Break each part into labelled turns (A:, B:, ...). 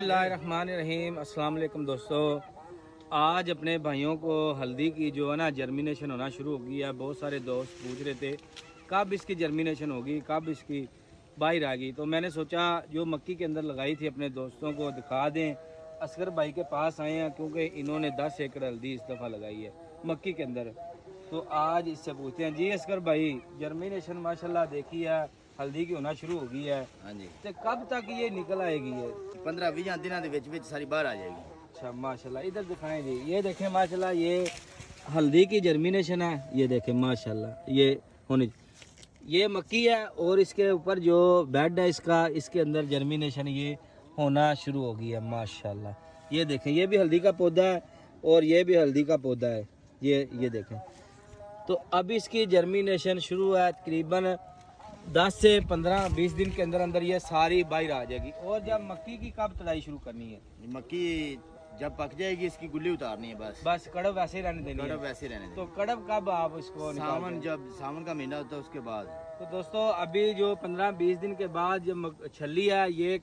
A: बिस्मिल्लाहिर्रहमानिर्रहीम। अस्सलाम वालेकुम दोस्तों, आज अपने भाइयों को हल्दी की जो है ना जर्मिनेशन होना शुरू हो गई है। बहुत सारे दोस्त पूछ रहे थे कब इसकी जर्मिनेशन होगी, कब इसकी बाहर आ गई। तो मैंने सोचा जो मक्की के अंदर लगाई थी अपने दोस्तों को दिखा दें। असगर भाई के पास आए हैं क्योंकि इन्होंने 10 एकड़ हल्दी इस दफ़ा लगाई है मक्की के अंदर। तो आज इससे पूछते हैं जी असगर भाई, जर्मिनेशन माशाल्लाह देखी है हल्दी की होना शुरू हो गई है,
B: हाँ जी,
A: तो कब तक ये निकल आएगी है?
B: 15-20 दिनों के विच सारी बाहर आ जाएगी।
A: अच्छा माशाल्लाह, इधर दिखाएं जी। ये देखें माशाल्लाह, ये हल्दी की जर्मिनेशन है। ये देखें माशाल्लाह, ये होने ये मक्की है और इसके ऊपर जो बेड है इसका, इसके अंदर जर्मिनेशन ये होना शुरू हो गई है माशाल्लाह। ये देखें, ये भी हल्दी का पौधा है और ये भी हल्दी का पौधा है। ये देखें, तो अब इसकी जर्मिनेशन शुरू है। तकरीबन 10 से 15-20 दिन के अंदर अंदर ये सारी बाहर आ जाएगी। और जब मक्की की कब तड़ाई शुरू करनी है?
B: मक्की जब पक जाएगी इसकी गुल्ली उतारनी है बस
A: कड़ब वैसे ही रहने देनी है।
B: कड़ब वैसे रहने
A: तो
B: देंगे।
A: कड़ब कब आप इसको
B: सावन, जब सावन का महीना होता है उसके बाद।
A: तो दोस्तों अभी जो 15-20 दिन के बाद जो छली है ये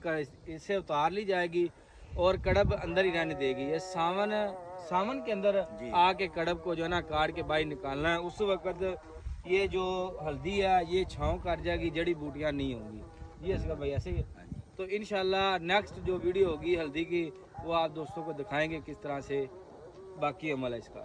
A: इसे उतार ली जाएगी और कड़ब अंदर ही रहने देगी। ये सावन के अंदर आके कड़ब को जो है ना काट के बाहर निकालना है। उस वक्त ये जो हल्दी है ये छाँव कर जाएगी, जड़ी बूटियाँ नहीं होंगी। ये इसका भाई ऐसे ही है। तो इंशाल्लाह नेक्स्ट जो वीडियो होगी हल्दी की वो आप दोस्तों को दिखाएंगे किस तरह से बाकी अमल है इसका।